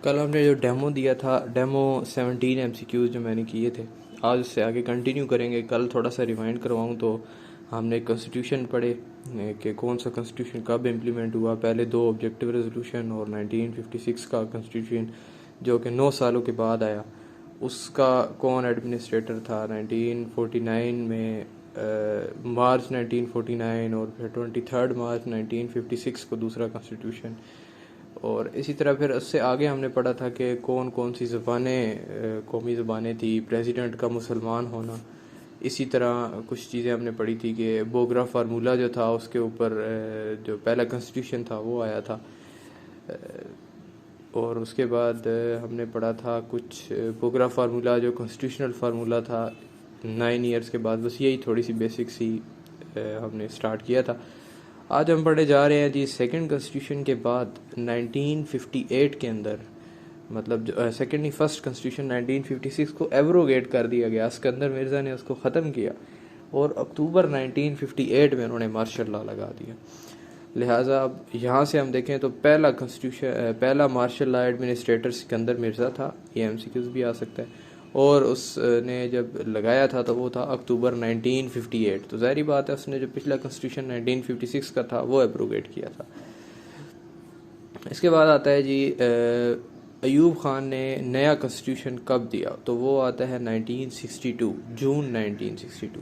कल हमने जो डेमो दिया था, डेमो 17 MCQs जो मैंने किए थे, आज उससे आगे कंटिन्यू करेंगे। कल थोड़ा सा रिवाइंड करवाऊँ तो हमने कॉन्स्टिट्यूशन पढ़े कि कौन सा कॉन्स्टिट्यूशन कब इम्प्लीमेंट हुआ। पहले 2 ऑब्जेक्टिव रेजोल्यूशन और 1956 का कॉन्स्टिट्यूशन जो कि 9 सालों के बाद आया, उसका कौन एडमिनिस्ट्रेटर था 1949 में, मार्च 1949, और फिर 23 मार्च 1956 को दूसरा कॉन्स्टिट्यूशन। और इसी तरह फिर उससे आगे हमने पढ़ा था कि कौन कौन सी ज़बानें कौमी ज़बानें थी, प्रेसिडेंट का मुसलमान होना। इसी तरह कुछ चीज़ें हमने पढ़ी थी कि बोगरा फार्मूला जो था उसके ऊपर जो पहला कॉन्स्टिट्यूशन था वो आया था। और उसके बाद हमने पढ़ा था कुछ बोगरा फार्मूला जो कॉन्स्टिट्यूशनल फार्मूला था 9 ईयर्स के बाद। बस यही थोड़ी सी बेसिक्स ही हमने स्टार्ट किया था। आज हम पढ़े जा रहे हैं जी सेकंड कॉन्स्टिट्यूशन के बाद 1958 के अंदर, मतलब जो सेकंड नहीं फर्स्ट कॉन्स्टिट्यूशन 1956 को एब्रोगेट कर दिया गया। सिकंदर मिर्ज़ा ने उसको ख़त्म किया और अक्टूबर 1958 में उन्होंने मार्शल लॉ लगा दिया। लिहाजा अब यहाँ से हम देखें तो पहला कॉन्स्टिट्यूशन पहला martial law administrator Sikandar Mirza था। ये MCQs भी आ सकता है। और उसने जब लगाया था तो वो था अक्टूबर 1958। तो ज़ाहिर बात है उसने जो पिछला कॉन्स्टिट्यूशन 1956 का था वो एब्रोगेट किया था। इसके बाद आता है जी अयूब ख़ान ने नया कॉन्स्टिट्यूशन कब दिया, तो वो आता है 1962, जून 1962।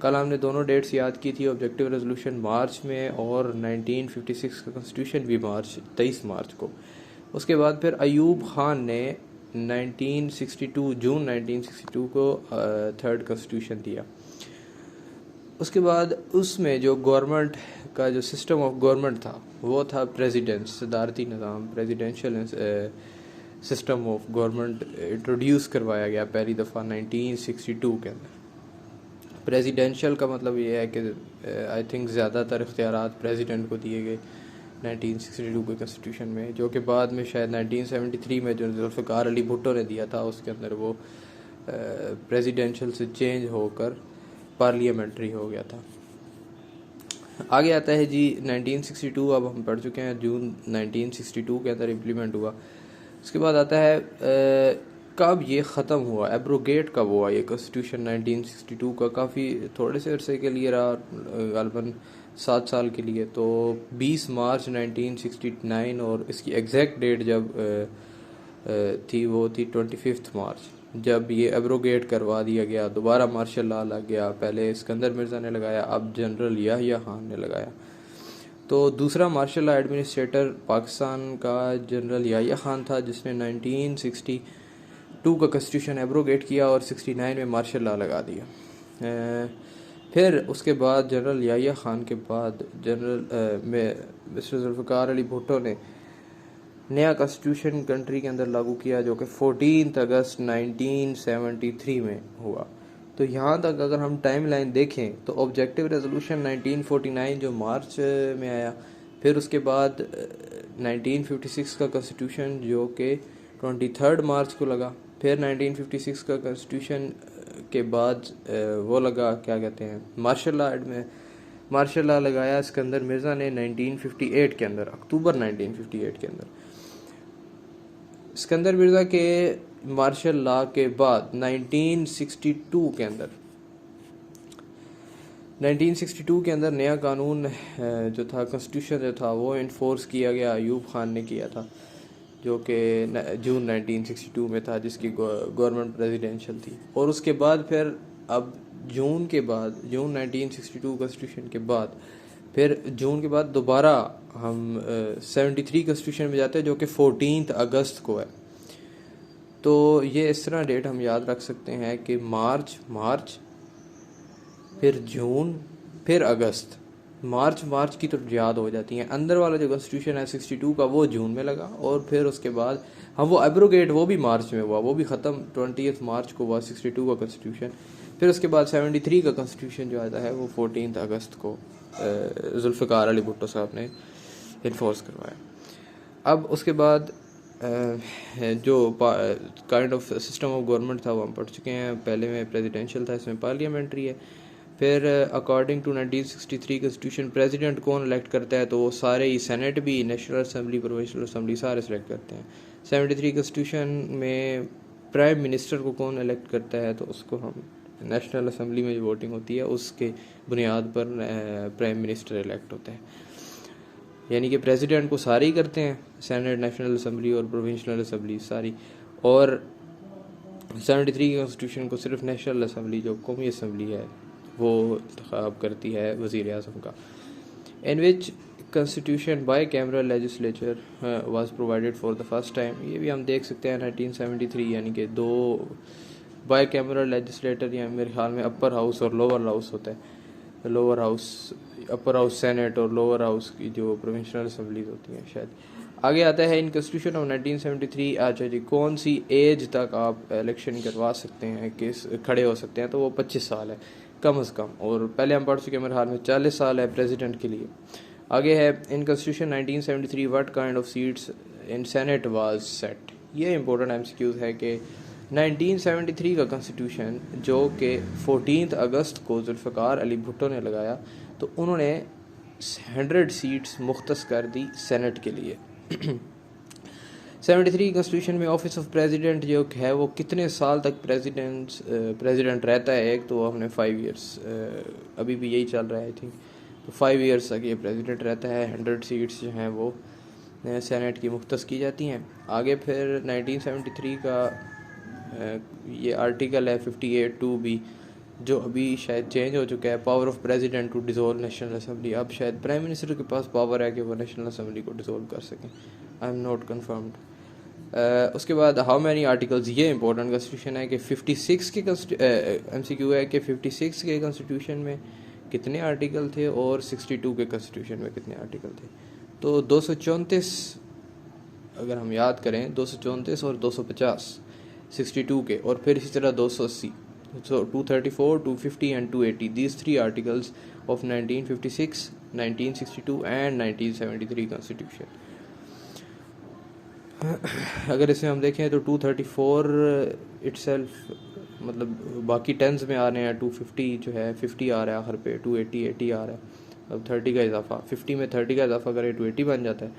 कल हमने दोनों डेट्स याद की थी, ऑब्जेक्टिव रेजोल्यूशन मार्च में और 1956 का कॉन्स्टिट्यूशन भी 23 मार्च को। उसके बाद फिर अयूब ख़ान ने 1962 जून 1962 को थर्ड कॉन्स्टिट्यूशन दिया। उसके बाद उसमें जो गवर्नमेंट का जो सिस्टम ऑफ गवर्नमेंट था वो था प्रेसिडेंट, सदारती निज़ाम, presidential system of government introduce करवाया गया पहली दफ़ा 1962 के अंदर। प्रेसिडेंशियल का मतलब ये है कि आई थिंक ज़्यादातर इख्तियारात प्रेसिडेंट को दिए गए 1962 के कॉन्स्टिट्यूशन में, जो कि बाद में शायद 1973 में जो जुल्फ़िकार अली भुट्टो ने दिया था उसके अंदर वो प्रेसिडेंशियल से चेंज होकर पार्लियामेंट्री हो गया था। आगे आता है जी 1962, अब हम पढ़ चुके हैं, जून 1962 के अंदर इम्प्लीमेंट हुआ। उसके बाद आता है कब ये ख़त्म हुआ, एब्रोगेट कब हुआ ये कॉन्स्टिट्यूशन 1962 का। काफ़ी थोड़े से अरसे के लिए रहा, ग़ालिबन 7 साल के लिए। तो 20 मार्च 1969 और इसकी एग्जैक्ट डेट जब थी वो थी 25 मार्च, जब ये एब्रोगेट करवा दिया गया। दोबारा मार्शल लॉ लग गया, पहले सिकंदर मिर्ज़ा ने लगाया, अब जनरल याहिया खान ने लगाया। तो दूसरा मार्शल लॉ एडमिनिस्ट्रेटर पाकिस्तान का जनरल याहिया खान था, जिसने 1962 का कॉन्स्टिट्यूशन एब्रोगेट किया और 69 में मार्शल लॉ लगा दिया। फिर उसके बाद जनरल याहिया खान के बाद जनरल मिस्टर जुल्फ़िकार अली भुट्टो ने नया कॉन्स्टिट्यूशन कंट्री के अंदर लागू किया, जो कि 14 अगस्त 1973 में हुआ। तो यहाँ तक अगर हम टाइम लाइन देखें तो ऑब्जेक्टिव रेजोल्यूशन 1949 जो मार्च में आया, फिर उसके बाद 1956 का कॉन्स्टिट्यूशन जो कि 23 मार्च को लगा, फिर 1956 का कॉन्स्टिट्यूशन के बाद वो लगा, क्या कहते हैं, मार्शल लॉ लगाया सिकंदर मिर्ज़ा ने 1958 के अंदर, अक्टूबर 1958 के अंदर। सिकंदर मिर्ज़ा के मार्शल लॉ के बाद 1962 के अंदर 1962 के अंदर नया कानून जो था, कॉन्स्टिट्यूशन जो था वो इन्फोर्स किया गया, अयूब ख़ान ने किया था, जो कि जून 1962 में था, जिसकी गवर्नमेंट प्रेसिडेंशियल थी। और उसके बाद फिर अब जून 1962 कॉन्स्टिट्यूशन के बाद फिर जून के बाद दोबारा हम 73 कॉन्स्टिट्यूशन में जाते हैं, जो कि 14 अगस्त को है। तो ये इस तरह डेट हम याद रख सकते हैं कि मार्च फिर जून फिर अगस्त। मार्च की तो याद हो जाती हैं। अंदर वाला जो कॉन्स्टिट्यूशन है 62 का वो जून में लगा, और फिर उसके बाद हम वो एब्रोगेट वो भी मार्च में हुआ, वो भी ख़त्म 20 मार्च को हुआ 62 का कॉन्स्टिट्यूशन। फिर उसके बाद 73 का कॉन्स्टिट्यूशन जो आता है वो 14 अगस्त को जुल्फ़िकार अली भुट्टो साहब ने इन्फोर्स करवाया। अब उसके बाद जो kind of system of government था वो हम पढ़ चुके हैं। पहले में प्रेसिडेंशियल था, इसमें पार्लियामेंट्री है। फिर अकॉर्डिंग टू 1963 कॉन्स्टिट्यूशन प्रेसिडेंट कौन इलेक्ट करता है, तो वो सारे ही सेनेट भी, नेशनल असम्बली, प्रोविंशियल असम्बली सारे सेलेक्ट करते हैं। 73 कॉन्स्टिट्यूशन में प्राइम मिनिस्टर को कौन इलेक्ट करता है, तो उसको हम नेशनल असम्बली में जो वोटिंग होती है उसके बुनियाद पर प्राइम मिनिस्टर इलेक्ट होते हैं। यानी कि प्रेसिडेंट को सारे ही करते हैं, सेनेट, नेशनल असम्बली और प्रोविंशियल असम्बली सारी, और 73 की कॉन्स्टिट्यूशन को सिर्फ नेशनल असम्बली जो कौमी असम्बली है वो इंतखाब करती है वज़ीर आज़म का। In which constitution bicameral legislature was provided for the first time. ये भी हम देख सकते हैं 1973, यानी कि 2 बाई कैमरा लेजिस्लेटर, या मेरे ख्याल में अपर हाउस और लोअर हाउस होता है। Lower house, upper house senate और लोअर हाउस की जो प्रोविंशियल असम्बलीज होती हैं शायद। आगे आता है इन कॉन्स्टिट्यूशन ऑफ 1973। अच्छा जी, कौन सी एज तक आप इलेक्शन करवा सकते हैं, किस खड़े हो सकते हैं, तो वो 25 साल है कम अज़ कम, और पहले हम पढ़ चुके हैं मेरे हाल में 40 साल है प्रेसिडेंट के लिए। आगे है in constitution 1973 what kind of seats in senate was set. ये इंपॉर्टेंट एमसीक्यूज है कि 1973 का कॉन्स्टिट्यूशन जो कि 14 अगस्त को जुल्फ़िकार अली भुट्टो ने लगाया, तो उन्होंने 100 सीट्स मुख्तस कर दी सेनेट के लिए। 73 कॉन्स्टिट्यूशन में ऑफिस ऑफ प्रेसिडेंट जो है वो कितने साल तक प्रेसिडेंट रहता है, एक तो हमने 5 ईयर्स, अभी भी यही चल रहा है आई थिंक, तो 5 ईयर्स तक ये प्रेसिडेंट रहता है। 100 सीट्स जो हैं वो सेनेट की मुख्तस की जाती हैं। आगे फिर 1973 का ये आर्टिकल है 58(2)B, जो अभी शायद चेंज हो चुका है, power of president to dissolve national assembly. अब शायद प्राइम मिनिस्टर के पास पावर है कि वो नेशनल असम्बली को डिसोल्व कर सकें, आई एम नॉट कन्फर्म्ड। उसके बाद हाउ मैनी आर्टिकल्स, ये इंपॉर्टेंट कॉन्स्टिट्यूशन है कि 56 के MCQ है कि 56 के कॉन्स्टिट्यूशन में कितने आर्टिकल थे और 62 के कॉन्स्टिट्यूशन में कितने आर्टिकल थे। तो 234 अगर हम याद करें, 234 और 250 62 के, और फिर इसी तरह 280, so 234, 250 and 280, these 3 articles of 1956, 1962 and 1973 constitution। अगर इसे हम देखें तो 234 itself मतलब बाकी टेंस में आ रहे हैं, 250 जो है 50 आ रहा है आखिर पे, 280 80 आ रहा है, अब 30 का इजाफा, 50 में 30 का इजाफा करें 280 बन जाता है,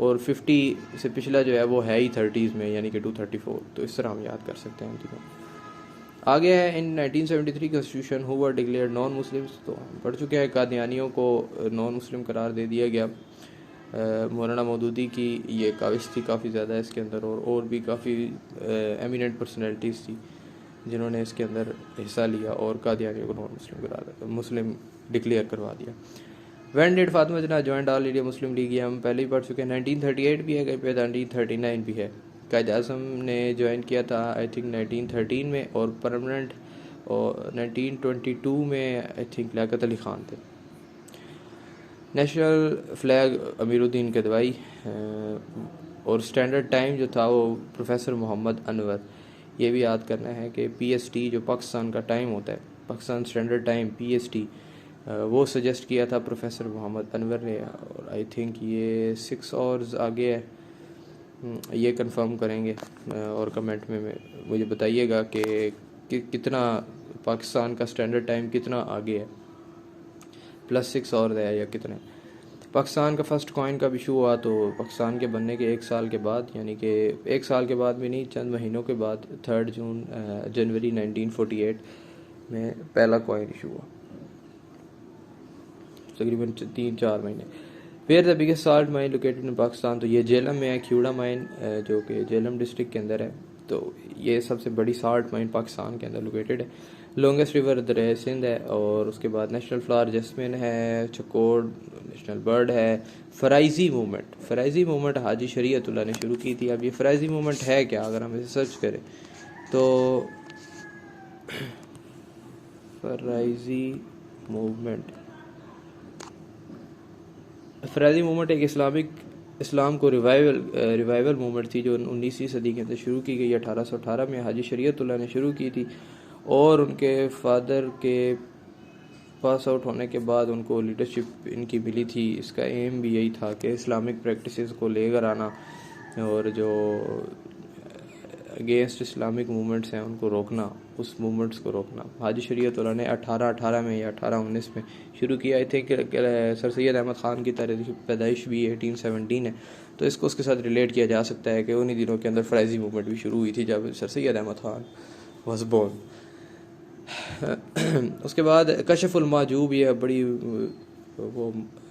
और 50 से पिछला जो है वो है ही 30s में, यानी कि 234, तो इस तरह हम याद कर सकते हैं तीनों। आगे है इन 1973 constitution who were declared non Muslims, तो हम पढ़ चुके हैं कादियानियों को नॉन मुस्लिम करार दे दिया गया। मौलाना मौदूदी की ये काविश थी काफ़ी ज़्यादा इसके अंदर, और भी काफ़ी एमिनेंट पर्सनैलिटीज़ थी जिन्होंने इसके अंदर हिस्सा लिया और कादियानियों को नॉन मुस्लिम मुस्लिम डिक्लेयर करवा दिया। व्हेन डिड फातिमा जना joined all India Muslim league, ये हम पहले ही पढ़ चुके हैं। 1938 भी है, कहीं पे 1939 भी है। कायद आज़म ने ज्वाइन किया था आई थिंक 1913 में, और परमानेंट और 1922 में आई थिंक लियाकत अली ख़ान थे। नेशनल फ्लैग अमीरुद्दीन कदवाई, और स्टैंडर्ड टाइम जो था वो प्रोफेसर मोहम्मद अनवर। ये भी याद करना है कि PST जो पाकिस्तान का टाइम होता है, पाकिस्तान स्टैंडर्ड टाइम PST, वो सजेस्ट किया था प्रोफेसर मोहम्मद अनवर ने, और आई थिंक ये 6 आवर्स आगे है। ये कंफर्म करेंगे और कमेंट में मुझे बताइएगा कि कितना पाकिस्तान का स्टैंडर्ड टाइम कितना आगे है, +6 और है या कितने। पाकिस्तान का फर्स्ट कॉइन कब इशू हुआ, तो पाकिस्तान के बनने के 1 साल के बाद, यानी कि 1 साल के बाद भी नहीं, चंद महीनों के बाद 3 जनवरी 1948 में पहला कॉइन इशू हुआ, तकरीबन 3-4 महीने। Where the biggest salt mine located in Pakistan, तो ये जेलम में है, ख्यूड़ा माइन जो कि जेलम डिस्ट्रिक्ट के अंदर है, तो ये सबसे बड़ी साल्ट माइन पाकिस्तान के अंदर लोकेटेड है। लॉन्गेस्ट रिवर दरिया सिंध है, और उसके बाद नेशनल फ्लावर जैस्मिन है, चकोर नेशनल बर्ड है। फ़राइज़ी मूवमेंट हाजी शरीयतुल्लाह ने शुरू की थी। अब ये फ़राइज़ी मूवमेंट है क्या, अगर हम इसे सर्च करें तो फ़राइज़ी मूवमेंट एक इस्लाम को रिवाइवल मूवमेंट थी जो 19वीं सदी के अंदर शुरू की गई। 1818 में हाजी शरीयतुल्लाह ने शुरू की थी, और उनके फादर के पास आउट होने के बाद उनको लीडरशिप इनकी मिली थी। इसका एम भी यही था कि इस्लामिक प्रैक्टिसेस को लेकर आना, और जो अगेंस्ट इस्लामिक मूवमेंट्स हैं उनको रोकना, उस मूवमेंट्स को रोकना। हाजी शरीयत उल्लाह ने 1818 में या 1819 में शुरू किया। I think sir Syed Ahmad Khan की तारीख़ पैदाइश भी 1817 है, तो इसको उसके साथ रिलेट किया जा सकता है कि उन्हीं दिनों के अंदर फ़्राइज़ी मूवमेंट भी शुरू हुई थी जब sir Syed Ahmad Khan was born. उसके बाद कशफ़ुल माजूब, ये बड़ी वो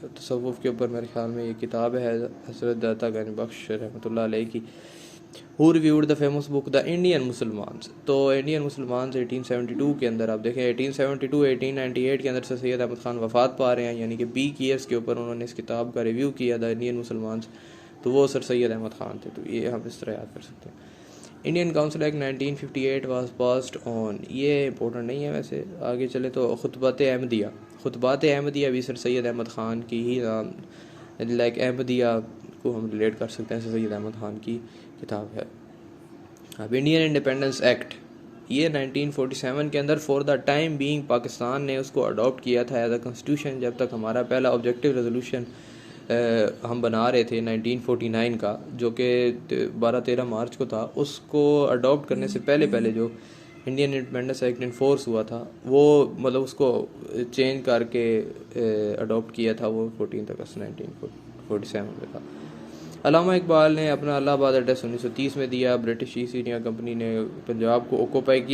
तसव्वुफ़ के ऊपर मेरे ख्याल में ये किताब है हज़रत दाता गनी बख्श रहमतुल्लाह अलैह की। Who reviewed the famous book the Indian Musalmans. तो इंडियन मुसलमान्स 1872 के अंदर आप देखें 1898 के अंदर सर सैयद अहमद ख़ान वफ़ात पा रहे हैं, यानी कि 20 ईयर्स के ऊपर उन्होंने इस किताब का रिव्यू किया द इंडियन मुसलमान्स, तो वो सर सैयद अहमद ख़ान थे। तो ये हम इस तरह याद कर सकते हैं। Indian council act 1958 was passed on, ये इंपॉर्टेंट नहीं है वैसे, आगे चले तो खुतबात अहमदिया भी सर सैयद अहमद ख़ान की ही लाइक अहमदिया को हम रिलेट कर सकते हैं, सर सैयद अहमद ख़ान की किताब है। अब इंडियन इंडिपेंडेंस एक्ट, ये 1947 के अंदर for the time being Pakistan ने उसको अडॉप्ट किया था एज अ कॉन्स्टिट्यूशन। जब तक हमारा पहला ऑब्जेक्टिव रेजोल्यूशन हम बना रहे थे 1949 का, जो कि 12-13 मार्च को था, उसको अडॉप्ट करने से पहले जो इंडियन इंडिपेंडेंस एक्ट इन्फोर्स हुआ था, वो मतलब उसको चेंज करके अडॉप्ट किया था, वो 14 अगस्त 1947 में था। अल्लामा इकबाल ने अपना इलाहाबाद एड्रेस 1930 में दिया। ब्रिटिश ईस्ट इंडिया कंपनी ने पंजाब को ऑक्यूपाई किया।